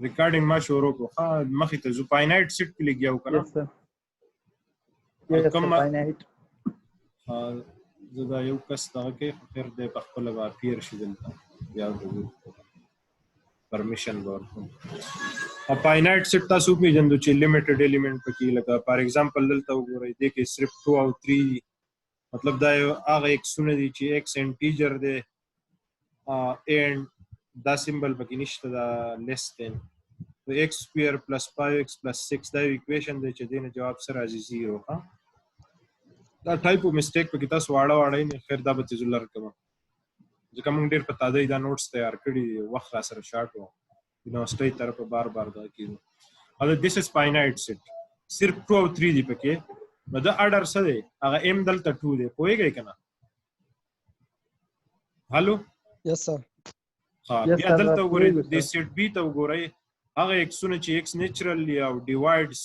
ریکارډینګ ما شروع کو ها مخې ته زو فاینایټ سیټ کې لګیاو کنه یس سر یس سر فاینایټ زه دا یو کس دغه کې خیر دی په خپل با پیر شي دلته بیا د پرمیشن ورکړم ا فاینایټ سیټ تاسو پیژندو چې لیمیټډ الیمنٹ پکې لکه فار ایگزامپل دلته وګورئ د کې صرف 2 او 3 مطلب دا هغه ایکسونه دي چې ایکس انټیجر دی and دا سیمبل پکې نشته دا لیس دین x square plus 5x plus 6 دا ایکویشن دی چې دینه جواب سره راځي 0 ها دا ټایپ اف میسټیک پکې تاسو واړه نه خیر دا به تاسو لر کوم ځکه موږ ډیر په تازه دا نوټس تیار کړی وخت را سره شارټ وو یونیورسيټي طرف بار دا کیږي او دیس از فاینایټ سیټ صرف 2 او 3 دی پکې نو دا اډر څه دی هغه m دلته 2 دی پوهیږئ کنه هالو یس سر ها بیا دلته وګورئ د سیټ بی ته وګورئ هغه ایکسونه چې ایکس نیچرلی او ډیوایډز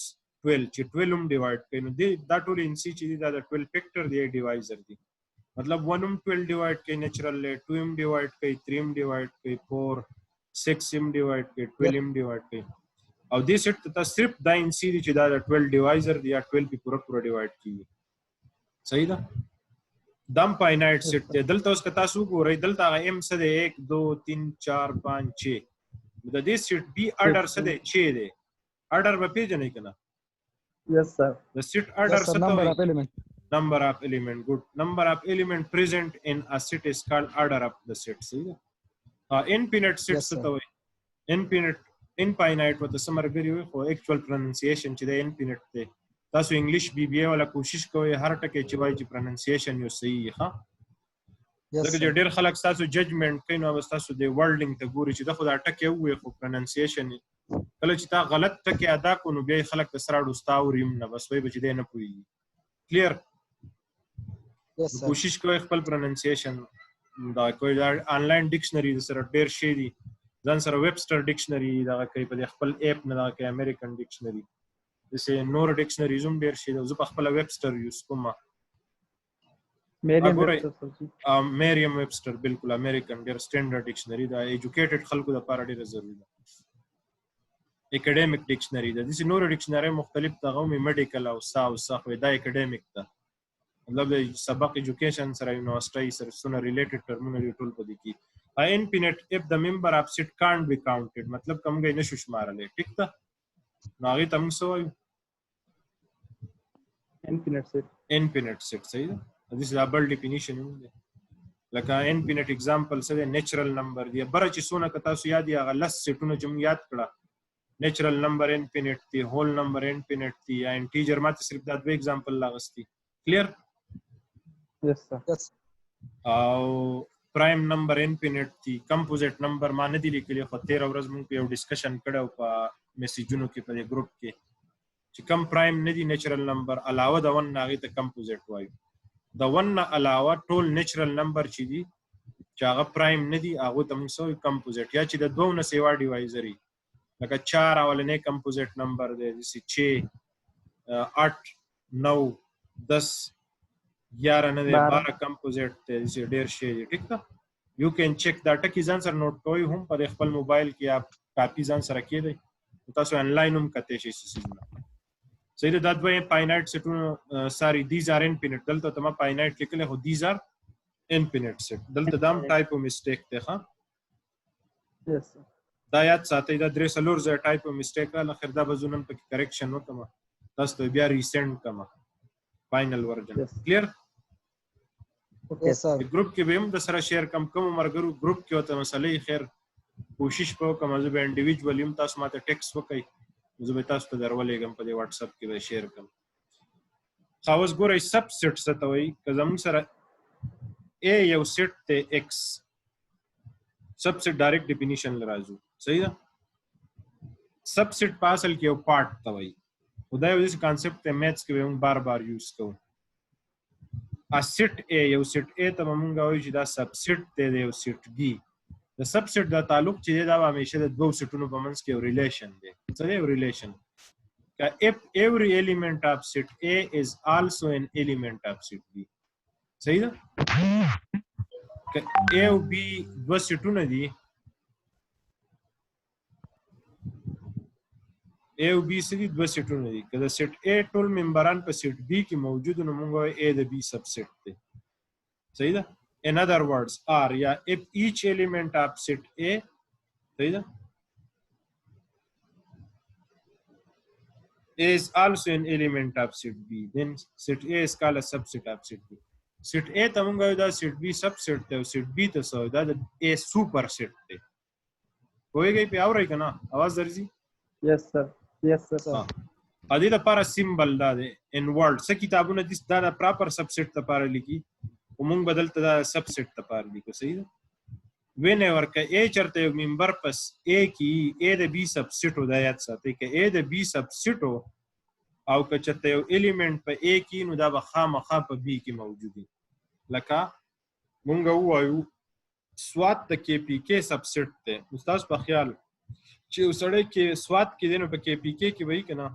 12 چې 12 هم ډیوایډ کوي نو دا ټول ان سی چې دا 12 فیکټر دی ډیوایزر دی مطلب 1 هم 12 ډیوایډ کوي نیچرلی 2 هم ډیوایډ کوي 3 هم ډیوایډ کوي 4 6 هم ډیوایډ کوي 12 هم ډیوایډ کوي او دې سیټ ته صرف دا ان سی چې دا 12 ډیوایزر دی یا 12 په پورا ډیوایډ کیږي صحیح ده دم فاینایټ سیټ دی دلته اوس که تاسو ګورئ دلته هغه m څه دی 1 2 3 4 5 6 د دې سیټ بی اډر څه دی 6 دی اډر به پیژنئ کنه یس سر the set order yes, number of element good number of element present in a set is called order of the set see infinite set څه ته وایي infinite with the summary for actual pronunciation چې د infinite دی تاسو انګلیش بي بي ولا کوشش کوئ هر ټکی چې وایي چې پروننسیشن یو صحیح ها لکه چې ډېر خلک تاسو ججمنټ کوي نو تاسو د ورډینګ ته ګوري چې دا خو دا ټکی وي خو پروننسیشن کله چې تا غلط ټکی ادا کو نو بیا خلک د سره ډوستا وریم نه بس وایي چې دی نه پوي کلیر کوشش کوئ خپل پروننسیشن دا کوئی دا آنلاین ډکشنری سره ډېر شي دي ځان سره ویبسټر ډکشنری دا کوي په خپل اپ نه دا کوي امریکن ډکشنری دسه نور ډکشنریز هم ډېر شي زه په خپل ویبسټر یوز کوم مریم ویبسټر بالکل امریکن ډېر سټانډرډ ډکشنری دا ایجوکیټډ خلکو لپاره ډېر ضروري ده اکیډمیک ډکشنری ده دسه نور ډکشنری مختلف دغه میډیکل او صح دا اکیډمیک ده مطلب سبق ایجوکیشن سره یونیورسيټي سره سونه ریلیټډ ټرمونه ټول پدې کی انفینټ اف د ممبر اف سیټ کانټ بی کاونټډ مطلب کمګې نشو شمارلې ټیک ده ناغي تم سو infinite set صحیح ده this is a double definition لکه infinite example سره natural number دی بر چې سونه کتا سو یاد یا غلط سیټونه جم یاد کړه natural number infinite دی whole number infinite دی یا integer ماته صرف دا دوه example لاغستی clear yes sir yes او prime number infinite دی composite number ما نه دی لیکلی خو 13 ورځ مونږ په یو ډسکشن کړو په میسیجونو کې په ګروپ کې چې کم پرایم نه دی نیچرل نمبر علاوه د 1 ناغي ته کمپوزیټ وایو د 1 نه علاوه ټول نیچرل نمبر چې دی چې هغه پرایم نه دی هغه ته موږ سوې کمپوزیټ یا چې د دوه نه سیوا ډیوایزري لکه 4 اولنې کمپوزیټ نمبر دی چې 6 8 9 10 11 نه 12 کمپوزیټ دی چې ډیر شي ټیک ده یو کین چیک دا ټکی ځان سره نوٹ کوئ هم په خپل موبایل کې اپ کاپی ځان سره کېدی تاسو انلاین هم کته شي سیسونه صحیح ده دا دوه فاینایټ سیټونه ساری دیز ار انفینټ دلته تمه فاینایټ لیکل هو دیز ار انفینټ سیټ دلته دام ټایپ او میسټیک ده ها یس دا یاد ساتي دا درې سلور ز ټایپ او میسټیک له اخر دا بزونم په کریکشن وکم تاسو ته بیا ریسنډ کما فائنل ورژن کلیر اوکې سر ګروپ کې به هم د سره شیر کم مرګرو ګروپ کې وته مسلې خیر کوشش په کوم ځای به انډیویډوال یم تاسو ماته ټیکست وکړئ زه به تاسو ته درولېږم په دې واتس اپ کې به شیر کوم خاص ګورئ سب سیټ څه ته وایي که زموږ سره ا یو سیټ ته ایکس سب سیټ ډایرکټ ډیفینیشن لراځو صحیح ده سب سیټ په اصل کې یو پارت ته وایي خدای یو داسې کانسپټ ته میتھس کې موږ بار بار یوز کوو ا سیټ ا یو سیټ ا ته موږ وایو چې دا سب سیټ ته یو سیټ بی د سب سیټ دا تعلق چې دا همیشه د دوه سیټونو په منځ کې یو ریلیشن دی څه دی یو ریلیشن if every element of set A is also an element of set B صحیح ده که A او B دوه سیټونه دي A او B سړي دوه سیټونه دي که د سیټ A ټول ممبران په سیټ B کې موجود نو موږ وایو A د B سب سیټ دی صحیح ده in other words R یا if each element of set A صحیح ده A is also an element of set B then set A is called a subset of set B set A ته موږ وایو دا set B subset دی او set B ته څه وایو دا د A super set دی پوهیږئ پې اورئ که نه اواز درځي Yes, sir. Yes, sir. ا دې لپاره سیمبل دا دی ان ورډ څه کتابونه دي دا د پراپر سبسیټ لپاره لیکي او موږ بدلته دا سبسیټ لپاره لیکو صحیح ده whenever که A چرته یو ممبر پس A کې A د B سبسیټو دا یاد ساتئ که A د B سبسیټو او که چرته یو الیمنٹ په A کې نو دا به خامخا په B کې موجود وي لکه موږ ووایو سوات د کې پی کې سبسیټ دی استاد په خیال چې وسړی کې سوات کې دی نو په کې پی کې وایي که نه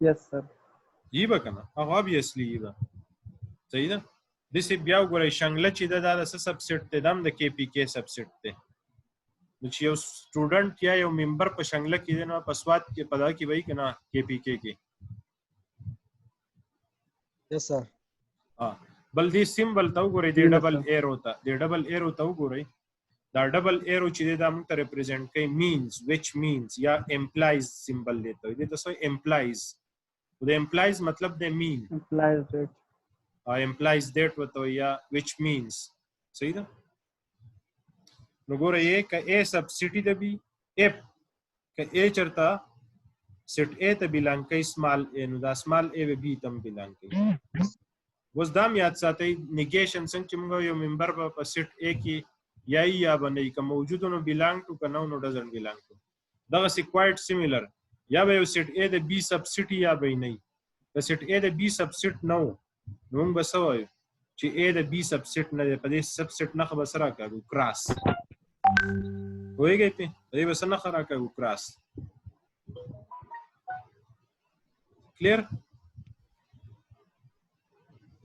Yes, sir. یی به که نه هغه obviously یی به صحیح ده داسې بیا وګورئ شنګله چې ده دا د څه سبسیټ دی دا هم د کې پی کې سبسیټ دی نو چې یو سټوډنټ یا یو ممبر په شنګله کې دی نو په سوات کې په دا کې وایي که نه کې پی کې Yes, sir. بل دې سیمبل ته وګورئ دې ډبل ایرو ته دې ډبل ایرو ته وګورئ دا ډبل ایرو چې دی دا موږ ته ریپرزینټ کوي مینز وچ مینز یا امپلایز سیمبل دی ته دې ته څه امپلایز د امپلایز مطلب دی مین Implies that. امپلایز دیټ وته یا وچ مینز صحیح ده نو ګوره یې که A سبسیټي د B if که A چرته سیټ A ته بیلانګ کوي سمال A نو دا سمال A به B ته هم بیلانګ کوي اوس دا هم یاد ساتئ نیګیشن څنګه چې موږ یو ممبر په سیټ A کې یا یا به نه که موجود نو بیلانګ ټو که نو ډزنټ بیلانګ ټو دغسې کوایټ سیملر یا به یو سیټ A د B سبسیټي یا به نه که سیټ A د B سبسیټ نه و نو موږ به څه وایو چې A د B سبسیټ نه دی په دې سبسیټ نښه به څه راکاږو کراس پوهېږئ پې په دې به څه نښه راکاږو کراس کلیر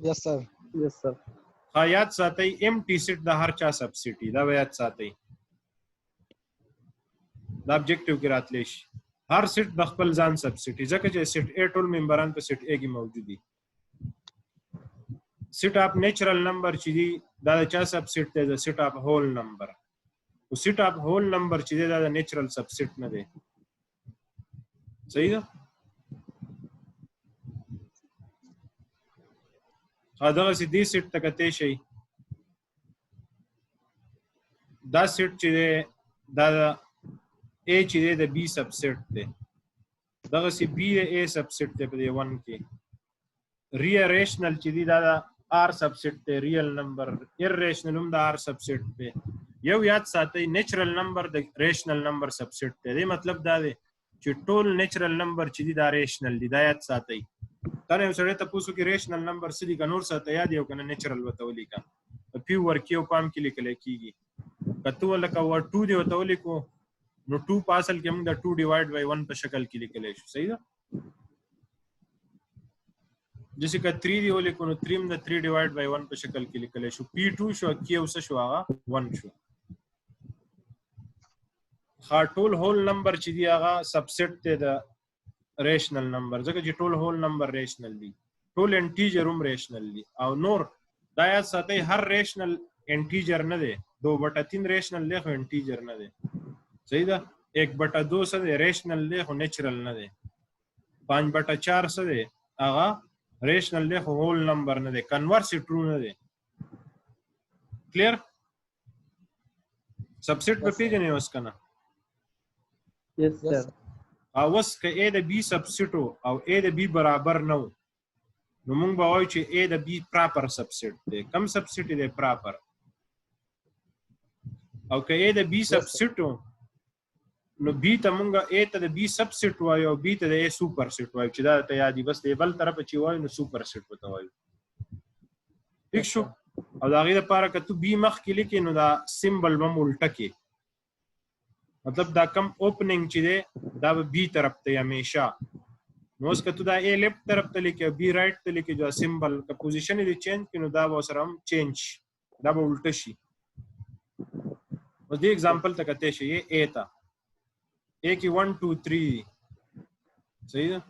Yes, sir. Yes, sir. ها یاد ساتئ empty set د هر چا سبسیټي دا به یاد ساتئ دا ابجیکټیو کې راتلی شي هر سیټ د خپل ځان سبسیټي ځکه چې سیټ A ټول ممبران په سیټ A کې موجود دي سیټ اف نیچرل نمبر چې دی دا د چا سبسیټ دی د سیټ اف هول نمبر او سیټ اف هول نمبر چې دی دا د نیچرل سبسیټ نه دی صحیح ده دغسې دې سیټ ته کتی شئ دا سیټ چې دی دا د A چې دی د B سبسیټ دی دغسې B د A سبسیټ دی په دې 1 کې ریشنل چې دی دا د R سبسیټ دی ریل نمبر ارریشنل هم د R سبسیټ دی یو یاد ساتئ نیچرل نمبر د ریشنل نمبر سبسیټ دی دې مطلب دا دی چې ټول نیچرل نمبر چې دی دا ریشنل دی دا یاد ساتئ تا نه یو سړی تپوسو کې ریشنل نمبر څه دي که نور ساته یاد یو که نه نیچرل ورته ولیکه په پیو ورکي او پام کې لیکلی کېږي که ته لکه 2 دی ورته ولیکو نو 2 په اصل کې موږ د 2 ډیوایډ بای 1 په شکل کې لیکلی شو صحیح ده جیسے که 3 دی ولیکو نو 3 هم د 3 ډیوایډ بای 1 په شکل کې لیکلی شو P2 شو کې او څه شو هغه 1 شو ښه ټول هول نمبر چې دی هغه سبسیټ دی د ریشنل نمبر ځکه چې ټول هول نمبر ریشنل دي ټول انټیجر هم ریشنل دي او نور دا یاد ساتئ هر ریشنل انټیجر نه دی 2/3 ریشنل دی خو انټیجر نه دی صحیح ده 1/2 څه دی ریشنل دی خو نیچرل نه دی 5/4 څه دی هغه ریشنل دی خو هول نمبر نه دی کنورس ټرو نه دی کلیر سبسیټ په پیژنې اوس که نه Yes, sir. اوس که A د B سبسیټو او A د B برابر نه و نو موږ به وایو چې A د B پراپر سبسیټ دی کم سبسیټ دی پراپر او که A د B سبسیټو نو B ته موږ A ته د B سبسیټ وایو او B ته د A سوپر سیټ وایو چې دا ته یادي بس دی بل طرف چې وایو نو سوپر سیټ ورته وایو ٹھیک شو او د هغې دپاره که تو B مخکې لیکې نو دا سیمبل به م الټه کې مطلب دا کم اوپننګ چې دی دا به B طرف ته همیشه نو اوس که تو دا A لیفت طرف ته لیکې او B رایټ ته لیکې دا سیمبل که پوزیشن یې چینج کړي نو دا به ورسره هم چینج دا به الټه شي اوس دې اگزامپل ته کتی شي A ته A की 1 2 3 सही है.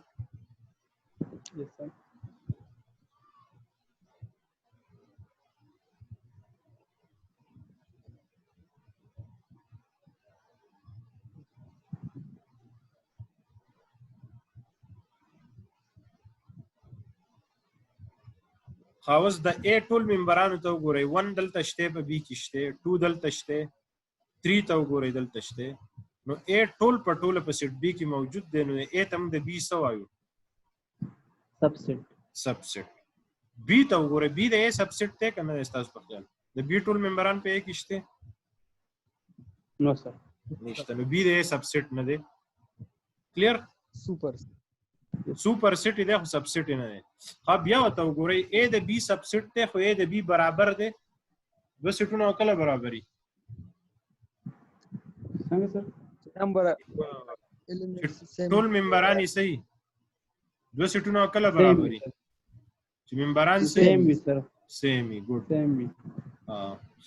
Yes, sir. خاوس د A ټول ممبرانو ته وګورئ. 1 دلته شته په B کې شته، 2 دلته شته، 3 ته وګورئ دلته شته. نو A ټول په ټوله په سیټ B کې موجود دی. نو A ته موږ د B څه وایو؟ Subset. سبسیټ. B ته وګورئ. B د A سبسیټ دی که نه دی ستاسو په خیال؟ د B ټول ممبران په A کې شته؟ No, sir. نشته. نو B د A سبسیټ نه دی. کلیر؟ Super. سوپر سیټ دی خو سبسیټ نه دی. ها بیا ورته وګورئ. A د B سبسیټ دی خو A د B برابر دی. دوه سیټونه کله برابري؟ څنګه سر؟ نمبر ټول ممبران یې صحیح. دوه سیټونه کله برابري؟ چې ممبران Same وي سر. سیم وي. ګډ. Same وي.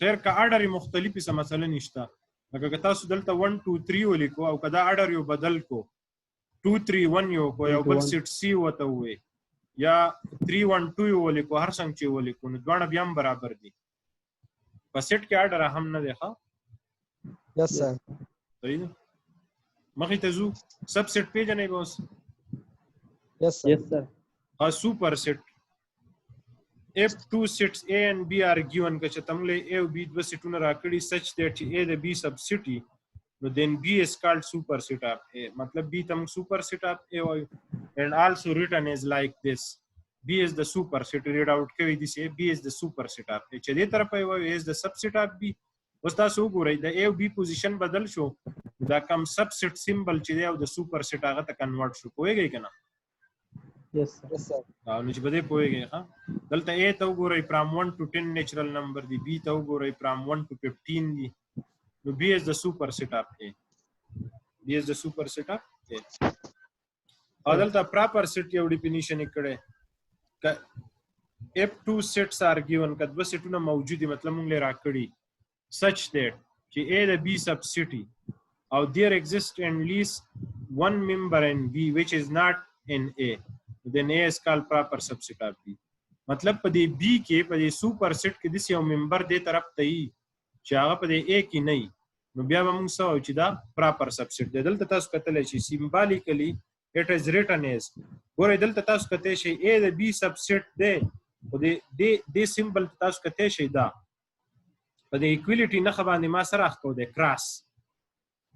خیر که اډر مختلفي څه مسله نشته. لکه که تاسو دلته 1 2 3 ولیکو او که دا اډر یو بدل کو 2 3 1 یو کو یو بل سیټ سی وته وي یا 3 1 2 ولیکو هر څنګه چې ولیکو نو دواړه بیا هم برابر دي. په سیټ کې اډر هم نه دی. ښه Yes, sir. صحیح ده. مخې ته ځو. سب سیټ پیژنئ به اوس؟ Yes, sir. Yes, sir. ها سوپر سیټ. if two sets A and B are given که چې تمله A او B دوه سیټونه راکړي such that A د B subset no then B is called superset of A. मतलब B तम superset of A وایو. and also written as like this. B is the superset. read out کوي دي سي B is the superset of A. چې دې طرف وایو A is the subset of B. اوس تاسو وګورئ د A او B پوزیشن بدل شو. دا کم subset symbol چې دی او د superset هغه ته کنورټ شو. پوهیږئ کنه؟ Yes, sir. Yes, sir. نو چې بده پوهیږئ. ها دلته A ته وګورئ from 1 to 10 natural number دی. B ته وګورئ from 1 to 15 دی. نو B is the superset of A. B is the superset of A. او دلته proper set یو ډیفینیشن کړه. if two sets are given که دوه سیټونه موجود دي مطلب موږ لري راکړي such that چې A د B subset او there exists at least one member in B which is not in A. then A is called proper subset of B. मतलब په دې B کې په دې سوپر سیټ کې د یو ممبر دې طرف ته ای چې هغه په دې A کې نه ای نو بیا به موږ سوال چې دا پراپر سبسیټ دی. دلته تاسو کتلی شي سیمبالیکلی it is written as ګورئ دلته تاسو کتلی شي A د B سبسیټ دی خو دې سیمبل تاسو کتلی شي دا په دې ایکویلیټي نښه باندې ما سره اخته دی کراس.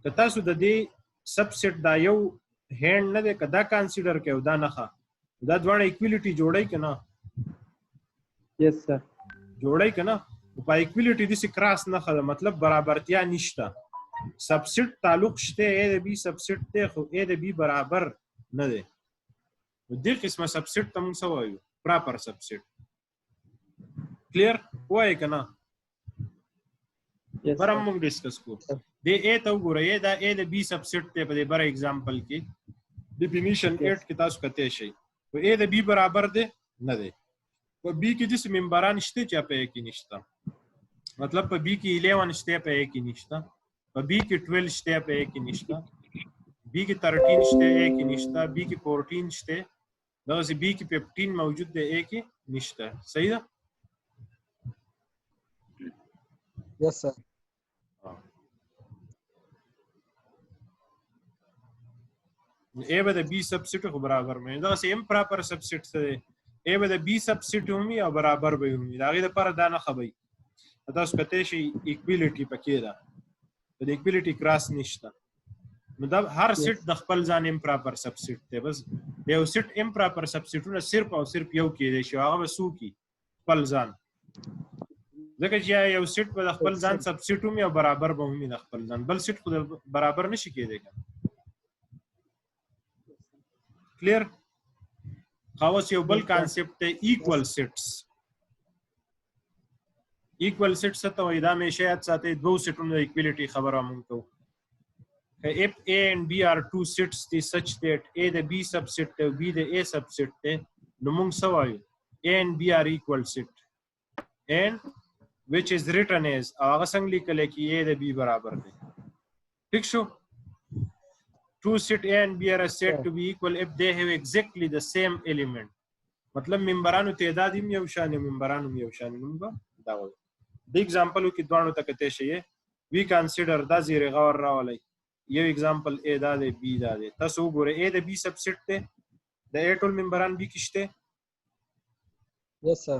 که تاسو د دې سبسیټ دا یو هینډ نه دی که دا کنسیډر کوي دا نښه دا دواړه ایکویلیټي جوړی که نه؟ Yes, sir. جوړی که نه؟ په ایکویلیټي داسې کراس نښه ده مطلب برابرتیا نشته. سبسیټ تعلق شته A د B سبسیټ دی خو A د B برابر نه دی. دې قسمه سبسیټ ته موږ څه وایو؟ پراپر سبسیټ. کلیر وایي که نه؟ Yes, بر هم sir. موږ ډسکس کوو. دې A ته وګورئ دا A د B سبسیټ دی په دې بر ایگزامپل کې ډیفینیشن 8 کې تاسو کتلی شئ خو A د B برابر دی نه دی. په B کې داسې ممبران شته چې په A کې نشته. مطلب په B کې 11 شته په A کې نشته. په B کې 12 شته په A کې نشته. B کې 13 شته A کې نشته. B کې 14 شته. دغسې B کې 15 موجود دی A کې نشته. صحیح ده؟ Yes, sir. A به د B سبسیټ خو برابر مې دغسې امپراپر سبسیټ څه دی؟ A به د B سبسیټ ومي او برابر به یې ومي. د هغې دپاره دا نښه به وي. تاسو کتلی شئ ایکویلیټي پکې ده. په د ایکویلیټي کراس نشته. نو دا هر سیټ د خپل ځان امپراپر سبسیټ دی. بس د یو سیټ امپراپر سبسیټونه صرف او صرف یو کېدی شي هغه به څو کي؟ خپل ځان. ځکه چې یو سیټ به د خپل ځان سبسیټ ومي او برابر به ومي د خپل ځان. بل سیټ خو برابر نشي کېدی که کلیر؟ خاص یو بل کانسپټ دی ایکوال سیټس. ایکوال سیټ څه ته وایي؟ دا همیشه یاد ساتئ دوو سیټونو د ایکویلیټي خبره موږ کوو. if A and B are two sets دي such that A د B subset دی او B د A subset دی نو موږ څه وایو؟ A and B are equal set and which is written as او هغه څنګه لیکلی کې A د B برابر دی. ٹھیک شو؟ two set A and B are said Sure. to be equal if they have exactly the same element. मतलब ممبرانو تعداد هم یو شان ممبرانو هم یو شان موږ دا وایو د ایگزامپل کې دوانو ته کته شي we consider دا زیره غور راولای یو ایگزامپل A دا دی B دا دی تاسو وګورئ A د B سبسیټ ته د A ټول ممبران B کېشته Yes, sir.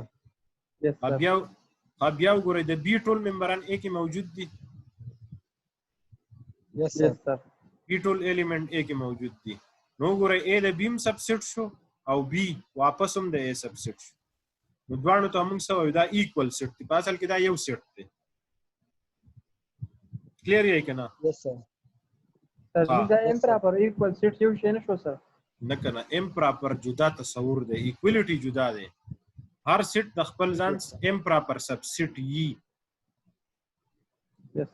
Yes, sir. بیا وګورئ د B ټول ممبران A کې موجود دي Yes, sir. Yes, sir. B ټول الیمنٹ A کې موجود دي نو وګورئ A د B هم سبسیټ شو او B واپس هم د A سبسیټ شو نو دوانو ته موږ سوي دا ایکوال سیټ دی په اصل کې دا یو سیټ دی کلیر یې کنه Yes, sir. Sir, Ah, the yes, improper equal set یو شی نشو sir. نه کنه امپراپر جدا تصور دی ایکوالټی جدا دی هر سیټ د خپل ځان امپراپر سبسیټ یي Yes.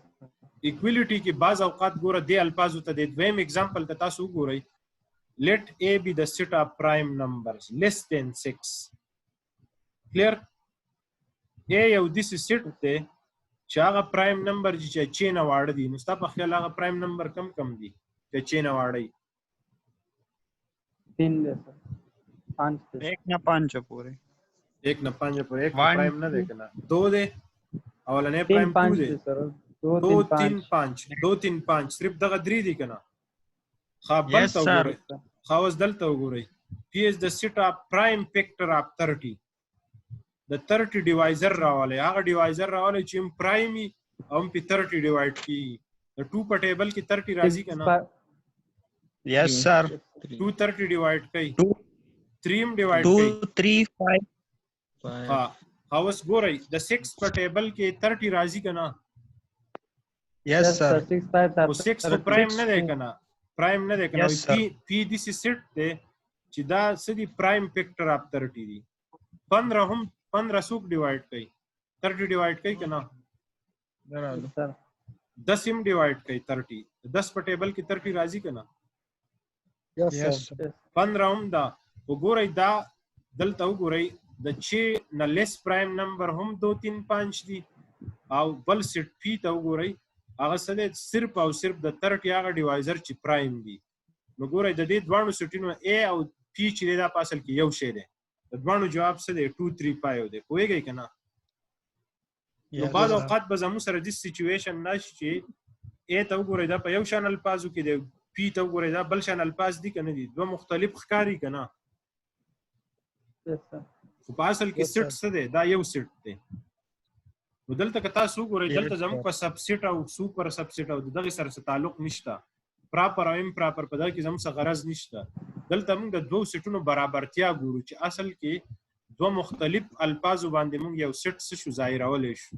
ایکوالټی کې بعض اوقات ګوره دی الفاظو ته د دویم ایگزامپل ته تاسو وګورئ let A be the set of prime numbers less than 6 clear A یو داسې سیټ دی چې هغه پرایم نمبر چې چین واړه دي نو ستا په خیال هغه پرایم نمبر کم دي چې چین واړی 3 है sir. 5 है. 1 ना 5 पूरे 1 نه 5 پر 1 One, پرایم نه دی کنه 2 دی اولنې 3 پرایم 2 5 دی है sir. 2 2 3 3 5. 5 2 3 5 صرف دغه 3 دی کنه خا بل Yes, ته sir. وګورئ خاوس دلته وګورئ P is the set of prime factor of 30 د 30 ډیوایزر راواله هغه ډیوایزر راواله چې هم پرایمي او هم په 30 ډیوایډ کی د 2 په ټیبل کې 30 راځي کنه yes sir 2 30 ډیوایډ کوي 2 3 ډیوایډ 2 کوي 3 5 ها هاوس ګورئ د 6 په ټیبل کې 30 راځي کنه yes sir 6 5 او 6 خو پرایم نه دی کنه پرایم نه دی کنه Yes, sir. پی دي سي سیټ دی چې دا سدي پرایم فیکټر اف 30 دی 15 هم 15 سوق ډیوایډ کوي 30 ډیوایډ کوي کنه sir. 10 هم ډیوایډ کوي 30 10 په ټیبل کې 30 راځي کنه Yes, yes sir. Yes. 15 هم دا وګورئ دا دلته وګورئ د چې نه لیس پرایم نمبر هم 2 3 5 دي او بل سیټ پی ته وګورئ هغه سره صرف او صرف د 30 هغه ډیوایزر چې پرایم دي نو ګورئ د دې دوانو سیټونو A او P چې دا په اصل کې یو شی دی د دوانو جواب څه دی 2 3 5 دی کویږي کنه نو بعض اوقات به زموږ سره د سچويشن نشي چې A ته وګورئ دا په یو شان الفاظو کې دی P ته وګورئ دا بل شان الفاظ دي کنه دي دوه مختلف ښکاری کنه Yes, sir. خو په اصل کې Yes, سیټ sir. څه دی دا یو سیټ دی نو دلته که تاسو وګورئ Yes, دلته زموږ په سبسیټ او سوپر سبسیټ او دغه سره څه تعلق نشته پراپر او امپراپر په دغه کې زموږ څه غرض نشته دلته موږ د دوه سیټونو برابرتیا ګورو چې اصل کې دوه مختلف الفاظو باندې موږ یو سیټ څه شو ظاهرولای شو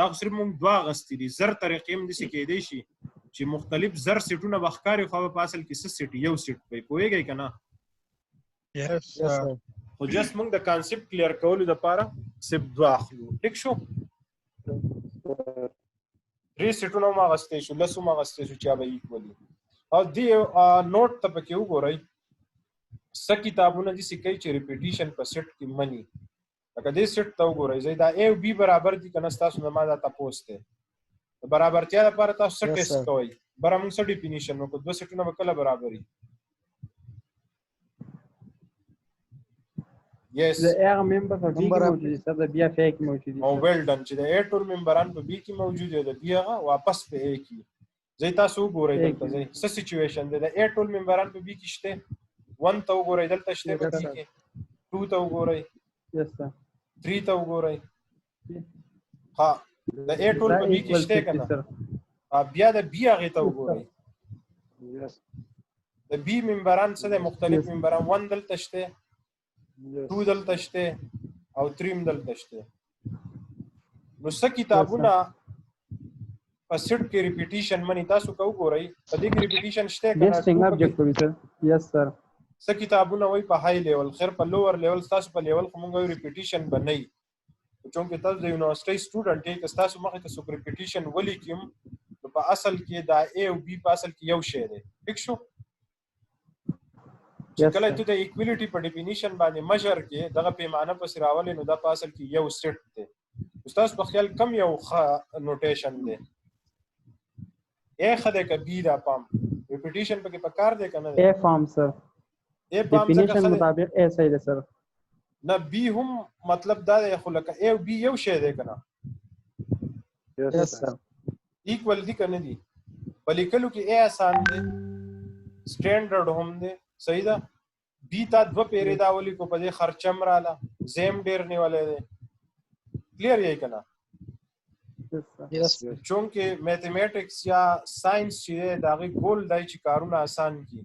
دا خو صرف موږ دوه غستې دي زر طریقې هم داسې کېدای شي چې مختلف زر سیټونه به ښکاري خو په اصل کې څه سیټ یو سیټ وي پوهېږئ که نه yes Yes, sir. خو جست موږ د کانسپټ کلیر کولو دپاره صرف دوه اخلو ټیک شو درې سیټونه هم اخیستی شو لس هم اخیستی شو چې هغه ایکول وي او دې نوټ ته پکې وګورئ څه کتابونه داسې کوي چې ریپیټیشن په سیټ کې مني لکه دې سیټ ته وګورئ زه دا A او B برابر دي که نه ستاسو نه ما دا تپوس دی د برابرتیا لپاره تاسو څه Yes, ټیسټ sir. کوئ بره موږ څه ډیفینیشن وکړو دوه سیټونه به کله برابر وي یس The air member په B کې Number of- موجود دي sir. The B فیک موجود دي. او ویل ډن چې د A ټول ممبران په B کې موجود دي د B هغه واپس په A کې زه تاسو وګورئ دلته زه څه سچويشن دی د A ټول ممبران په B کې شته 1 ته وګورئ دلته شته په B کې 2 ته وګورئ Yes, sir. 3 ته وګورئ ها د A ټول په B کې Equal شته set دي, کنه sir. بیا د B هغه ته وګورئ Yes. د B ممبران څه د مختلف Yes. ممبران 1 دلته شته Yes. 2 دلته شته او 3 دلته شته نو څه کتابونه په سیټ کې ریپیټیشن مني تاسو کو ګورئ په دې کې ریپیټیشن شته کنه Nesting object کوي sir. Yes, sir. څه کتابونه وای په های لیول خیر په لوور لیول تاسو په لیول خو مونږ ریپیټیشن بنئ چونکه تاسو د یونیورسيټي سټوډنټ یې که تاسو مخه ته سو ریپیټیشن ولي کوم نو په اصل کې دا A او B په اصل کې یو شی دی ٹھیک شو Yes, کله sir. ته د ایکوالټي په ډیفینیشن باندې مجر کې دغه پیمانه په سراول نو دا په اصل کې یو سیټ دی استاد په خیال کم یو نوټیشن دی A خده ک B دا پام ریپیټیشن پکې پکار دی کنه A form sir. اے پام ځکه Definition خلک مطابق A صحیح ده sir. نه بی هم مطلب دا دی خو لکه اے او بی یو شی دی کنه Yes sir. ایکوال دي کنه دي ولیکلو کې اے آسان دی سټانډرډ هم دی صحیح ده بی تا دو پیری دا ولیکو په دې خرچم رااله زیم ډیر نیولې دی کلیر یې کنه Yes sir. Yes. چونکه میتھمیټکس یا ساينس چې دا غي ګول دای چې کارونه آسان کی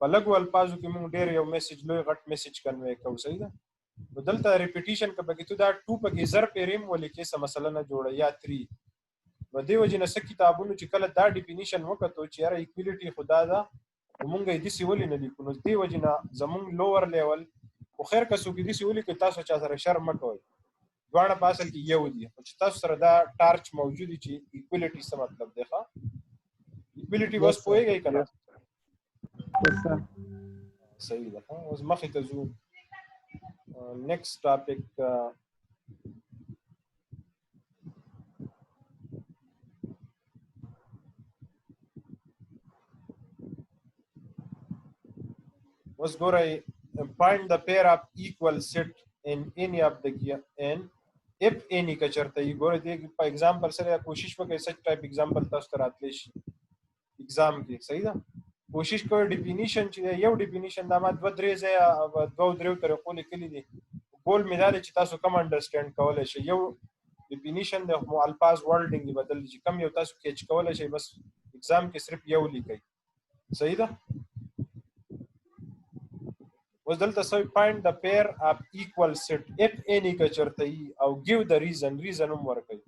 په لګو الفاظو کې موږ ډیر یو میسج لوی غټ میسج کنوي کوو صحیح ده بدلته ریپیټیشن کې بګی ته دا 2 پکې زر پیریم ولیکې سم مثلا نه جوړه یا 3 و دې وجه نه س کتابونو چې کله دا ډیفینیشن وکړو چې یاره ایکوالټی خدا دا موږ یې دسی ولې نه لیکو نو دې وجه نه زموږ لوور لیول خو خیر کسو کې دسی ولې کې تاسو چا سره شرم مکوئ دواړه په اصل کې یو دي چې تاسو سره دا ټارچ موجود چې ایکوالټی څه مطلب دی ښا ایکوالټی بس پوهیږئ کنه Yes sir. صحیح ده اوس مخې ته ځو نیکسټ ټاپک اوس ګورئ find the pair of equal set in any of the n if any کا چرته یې ګورئ دې په एग्जांपल سره کوشش وکړئ سچ ټایپ एग्जांपल تاسو ته راتلی شي एग्जाम کې صحیح ده کوشش کوئ ډیفینیشن چې یو ډیفینیشن دا ما 2 3 ځای 2 3 طریقو لیکلي دي ګول مې دا چې تاسو کوم انډرستانډ کولای شئ یو ډیفینیشن د الفاظ ورډینګ بدل چې کم یو تاسو کېچ کولای شئ بس एग्जाम کې صرف یو لیکئ صحیح ده اوس دلته سوی find the pair of equal set if any کا چرته او give the reason هم ورکړي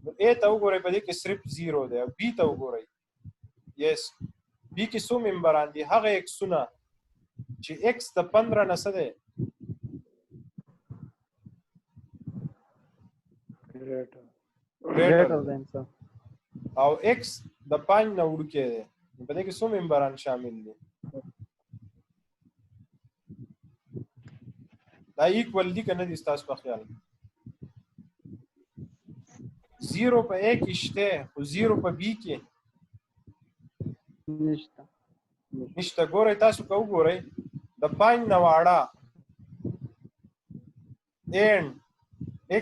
نو a ته وګورئ په دې کې صرف 0 دی او b ته وګورئ yes b کې څو ممبران دي هغه x سونه چې x د 15 نه څه دی Greater than sir. او x د 5 نه وړوکی دی په دې کې څو ممبران شامل دي دا ایکوال دي کنه دي تاسو په خیال 0 په a کې شته او 0 په b کې نشته ګورئ تاسو کو ګورئ د 5 نه واړه and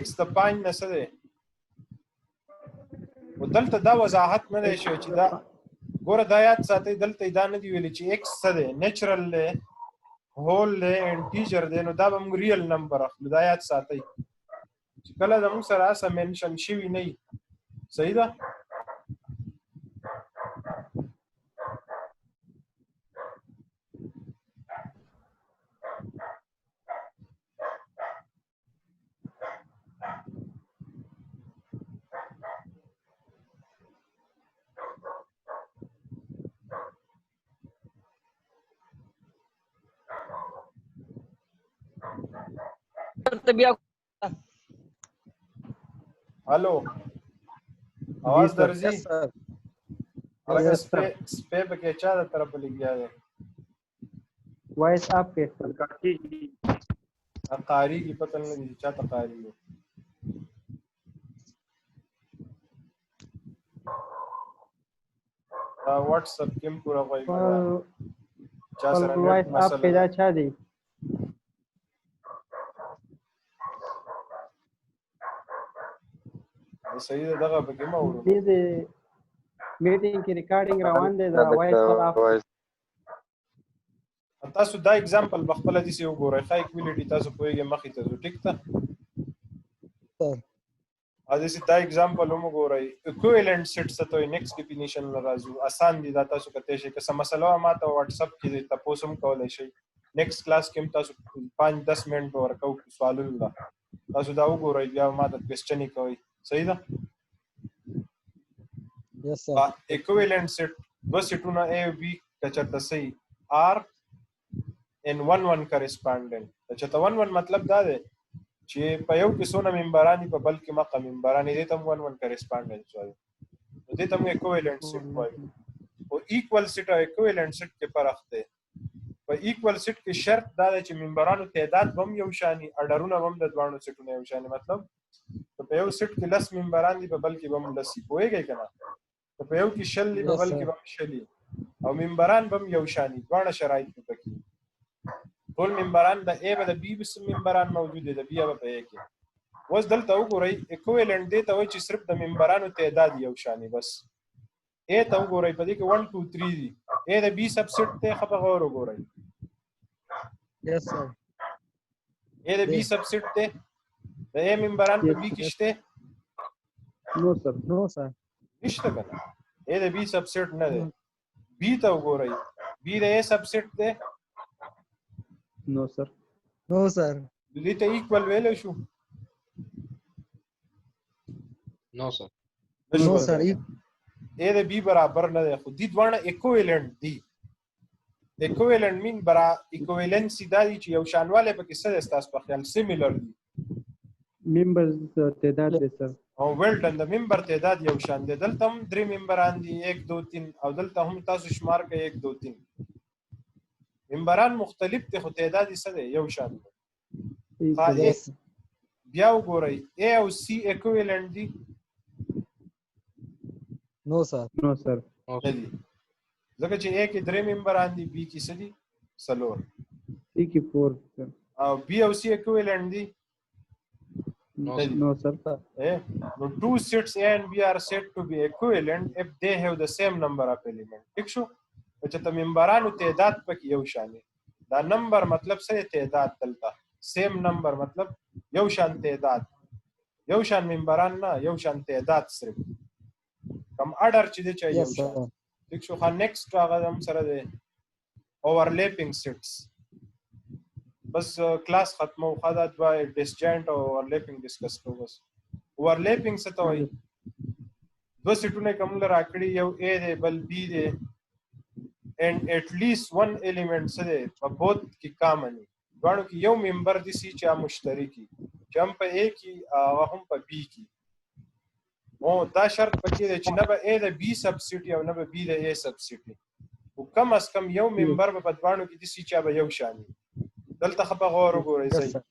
x د 5 نه څه دی ودلته دا وضاحت نه دی شوی چې دا ګوره دا یاد ساتئ دلته دا نه دی ویلي چې x څه دی نیچرل دی هول دی انټیجر دی نو دا به موږ ریل نمبر اخلو دا یاد ساتئ چې کله زموږ سره اسه منشن شوي نه وي صحیح ده हेलो आवाज दर्जी Yes, sir. अलग Yes, sir. स्पे पे के चार तरफ लिख गया है Voice आपके sir. अकारी की पता नहीं क्या तकारी है व्हाट्सएप किम पूरा भाई क्या सर Voice आपके जा अच्छा दी. सही है दगा पे किम और دې میټینګ کې ریکارډینګ روان دی دا وایس آپ تاسو دا एग्जांपल بخپل دي سي وګورئ خای ایکوالټی تاسو پوهیږئ مخې ته ټیک ته Sir. ا دې سي دا एग्जांपल هم وګورئ ایکویوالنت سیټ څه ته نیکسټ ډیفینیشن راځو آسان دي دا تاسو کته شي که سم مسله ما ته واتس اپ کې تاسو هم کولای شئ نیکسټ کلاس کې تاسو 5-10 منټ ورکو سوالونه تاسو دا وګورئ بیا ما ته کوېسچن کوي صحیح ده Yes, sir. equivalent set दो सेटونه a b کچته صحیح r and 1 correspondent چې 1 مطلب دا دی چې په یو کې څونه ممبرانی په بل کې مقام ممبرانی دي ته 1 correspondent وایي دې ته equivalent set وایي او equal set او equivalent set کې فرق دی په equal set کې شرط دا دی چې ممبرانو تعداد هم یو شانی اډرونه هم د دوانو سیټونو یو شانی مطلب په یو سیټ کې لس ممبران دي په بل کې هم لس وي پوهیږئ کنه په یو کې شل دی په بل کې هم شل او ممبران بم یو شانی دواړه شرایط پکې ټول ممبران د A به د B بس ممبران موجود دي د B به په A کې اوس دلته وګورئ اکویلنت دی ته وایي چې صرف د ممبرانو تعداد یو شانی بس A ته وګورئ په دې کې 1 2 3 دي A د B سبسیټ ته خپه غور وګورئ Yes, sir. A د B سبسیټ ته د A ممبران په B کې شته No, sir. No, sir. نشته کنه A د B سبسیټ نه دی B ته وګورئ B د A سبسیټ ته No, sir. No, sir. دې ته ایکوال ویل شو No, sir. No, sir. A د B برابر نه دی خو دې دواړه اکویلنت دي اکویلنت مین برا اکویلنسی دا دي چې یو شانواله پکې څه د تاسو په خیال سیمیلر دي Members تعداد دی sir. او ویلټن د ممبر تعداد یو شان دی دلته هم درې ممبران دي 1 2 3 او دلته هم تاسو شمار کړئ 1 2 3 ممبران مختلف دي خو تعداد یې څه دی یو شان دی Yes. بیا وګورئ A او C اکویلنت دي No, sir. No, sir. نه دي ځکه چې A کې درې ممبران دي B کې څه دي څلور C کې 4 sir. او B او C equivalent دي No, sir. no two sets A and B are said to be equivalent if they have the same number of elements ٹھیک شو چې ته ممبرانو تعداد پکې یو شان دا نمبر مطلب څه تعداد دلته سیم نمبر مطلب یو شان تعداد یو شان ممبران نه یو شان تعداد صرف کم اډر چې دی چا یو Yes, شان sir. ٹھیک شو خا نیکسٹ هغه هم سره دی overlapping sets بس کلاس ختمو خدا دوا ډسجاینټ او overlapping ډسکس کوو بس overlapping څه ته وایي دو سیټونه کوم راکړي یو A دی بل B دی and at least one element څه دی په both کې کامن دوانو کې یو ممبر دي چې مشترکي چې هم په A کې او هم په B کې او دا شرط پکې دی چې نه به A د B سبسټي او نه به B د A سبسټي او کم از کم یو ممبر په دوانو کې دي چې به یو شانی دلته خپه غور وګورئ Yes, صحیح sir.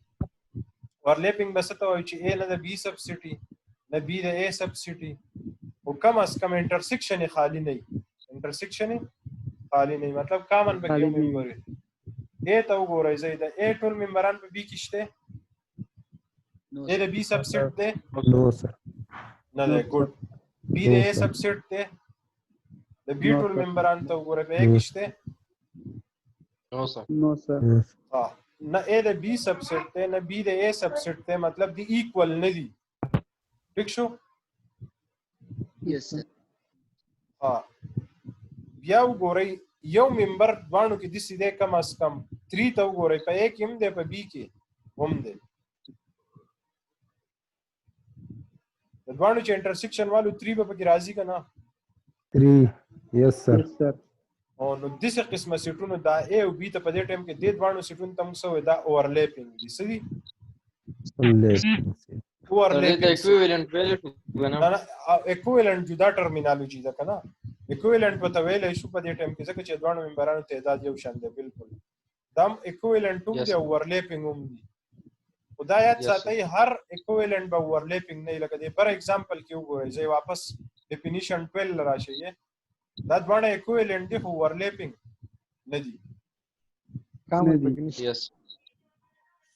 overlapping بس ته وایي چې A نه د B سبسټي نه B د A سبسټي او کم از کم انټرسیکشن خالی نه انټرسیکشن خالی نه مطلب کامن به یو ممبر A ته وګورئ زید A ټول ممبران په B کې شته A د B سبسټ ده No, sir. نه ده ګډ B د A سبسټ ده د B ټول ممبران ته وګورئ په A کې شته No, sir. No, sir. نه A د B سبسټ ده نه B د A سبسټ ده مطلب دی ایکوال نه دي ٹھیک شو Yes, sir. بیا وګورئ یو ممبر دوانو کې د سیده کم از کم 3 ته وګورئ په A کې هم ده په B کې هم ده د دوانو چې انټرسیکشن والو 3 به پکې راځي کنه 3. Yes, sir. Yes, sir. او نو دغه قسمه سیټونو دا A او B ته په دې ټیم کې د دوانو سیټونو تم څه وي دا اوورلیپینګ دي سړي اوورلیپینګ equivalent value to نه اکویولنت جدا ټرمینالوجي ده کنه اکویولنت په تویل شو په دې ټیم کې ځکه چې دوانو ممبرانو تعداد یو شان ده بالکل دم اکویولنت هم دی اوورلیپینګ هم دی خدای یاد ساتي هر اکویولنت به اوورلیپینګ نه لکه دی پر ایگزامپل کې وګورئ زه واپس ډیفینیشن 12 راشي دا دوانه اکویولنت دی اوورلیپینګ نه دی Common Maybe. recognition. yes,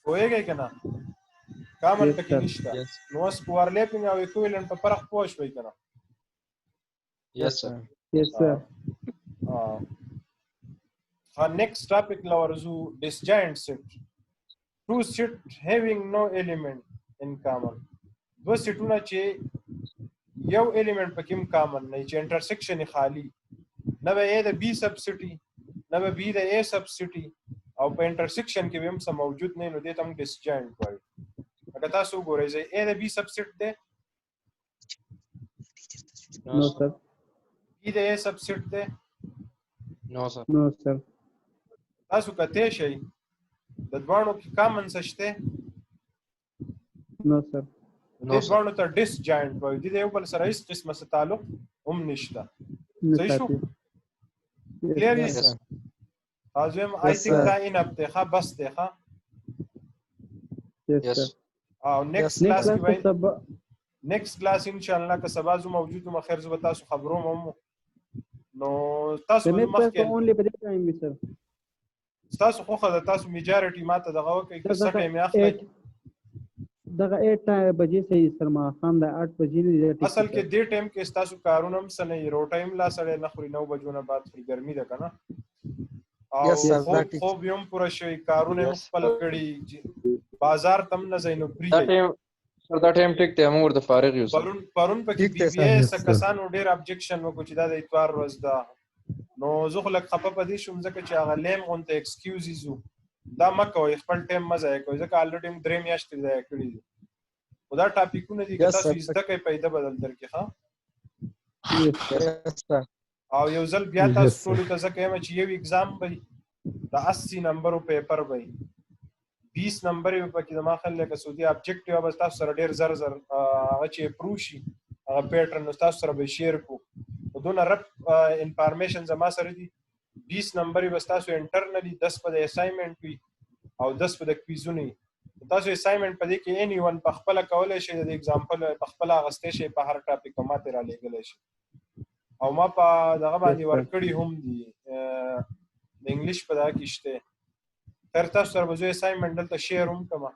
وایي کنه کامن Yes, پکې sir. نشته yes, نو اس اوورلیپینګ او اکویولنت په فرق پوه شوي کنه yes, sir. Yes, sir. Our next topic lawarzu disjoint set. Two set having no element in common. دو سیټونه چې یو element پکې هم common نه چې intersection خالی نه به A د B سبسټي نه به B د A سبسټي او په intersection کې هم څه موجود نه نو دې ته هم disjoint وایي اګه تاسو وګورئ چې A د B سبسټ ده No, sir. B د A سبسټ ده No, sir. No, sir. تاسو کته شي د دوانو کې common څه شته No, sir. No, د دوانو ته disjoint وایي د یو بل سره هیڅ قسمه څه تعلق هم نشته صحیح شو clear Yes, is sir. ازم I Yes, think sir. دا enough ده ښه بس ده ښه Yes, Yes. sir. او next Yes, class Next کې وایي class سبا next class ان شاء الله که سبا زو موجود ما خیر زو تاسو خبرو مو نو تاسو The net مخکې price only by the time, sir. تاسو خو خدای تاسو میجارټي ماته دغه وکړي که څه ټایم اخلي دغه 8 بجې صحیح سر ما خام د 8 بجې نه دی اصل کې دې ټایم کې تاسو کارونه هم سنې رو ټایم لا سره نه خوري 9 بجو نه بعد فری ګرمي ده کنه او Yes, sir, that is- خوب هم پوره شوی کارونه هم خپل کړي بازار تم نه زینو پری دا ټایم سر دا ټایم ټیک ته موږ د فارغ یو سر پرون پکې ٹھیک بي دی بي sir, اس yes, sir. کسانو ډېر ابجیکشن وکړو چې دا د اتوار ورځ ده نو زه خو لږ خفه پدې شوم ځکه چې هغه لیم غونته ایکسکیوزز دا مکه وي خپل ټایم مزه کوي ځکه الریډي 3 میاشتې ضایع کړي دي خدا ټاپیکونه دي که Yes, تاسو sir. زده کوي پیدا بدل درکې ها Yes, sir. او یو ځل بیا Yes, تاسو sir. ټول ته ځکه یم چې یو ایگزام وي د 80 نمبرو پیپر وي 20 نمبر یو پکې د ما خل لکه سعودي ابجیکټیو به تاسو سره ډیر زر هغه چې پروشي هغه پیټرن تاسو سره به شیر کو ودونه رپ انفارمیشن زما سره دي 20 نمبر به تاسو انټرنلی 10 په اسایمنت وي او 10 په کویزونه تاسو اسایمنت په دې کې اني ون په خپل کولای شي د ایگزامپل په خپل غستې شي په هر ټاپک ماته را لګل شي او ما په دغه باندې ورکړی هم دي د انګلیش په دغه کې شته تر تاسو سره به اسایمنت دلته شیر هم کما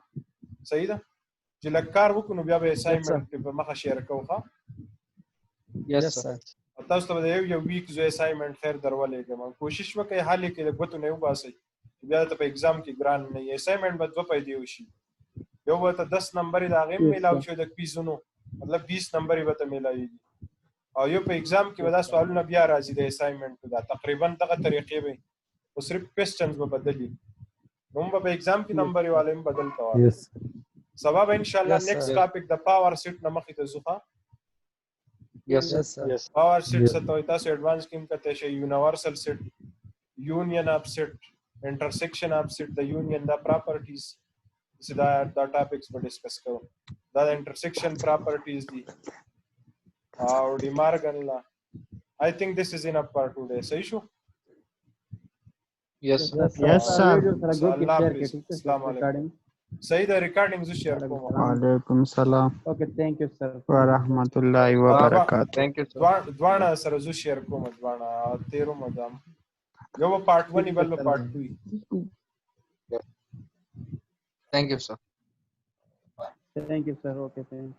صحیح ده چې لکار وکړو بیا به اسایمنت په مخه شیر کوو یس Yes, سر sir. تاسو ته یو ویک زو اسایمنت خیر درولې کوم کوشش وکړئ حل کې د غوتو نه وباسئ بیا ته په ایگزام کې ګران نه یې اسایمنت به دوه پیدا وشي یو به ته 10 نمبر دا غیم میلاو شو د کویزونو مطلب 20 نمبر به ته میلاوي او یو په ایگزام کې ودا سوالونه بیا راځي د اسایمنت دا تقریبا دغه طریقې به او صرف کوېسچنز به بدلی نو په ایگزام کې نمبر یې والم بدل کوه Yes. سبب ان شاء الله Yes, نیکسٹ sir. ټاپک د پاور سیټ نمخې ته زوخه یس Yes, sir. پاور سیټ Yes. څه ته تاسو ایڈوانس کې کته شي یونیورسل سیټ یونین اپ سیټ انټرسیکشن اپ سیټ د یونین دا پراپرټیز دا ټاپکس به ډیسکس کوو دا انټرسیکشن پراپرټیز دي او ډي مارګن لا I think this is enough for today صحیح شو یس سر Yes, sir. سره ګروپ کې Allah شیر Hafiz. کړئ Assalamu alaikum. صحیح دا ریکارډینګ زو شیر کوم وعلیکم السلام اوکے تھینک یو سر ورحمۃ اللہ وبرکاتہ. تھینک یو سر دوانه سره زو شیر کوم دوانه تیرو مدام یو پارت 1 بل پارت 2 تھینک یو سر تھینک یو سر اوکے تھینک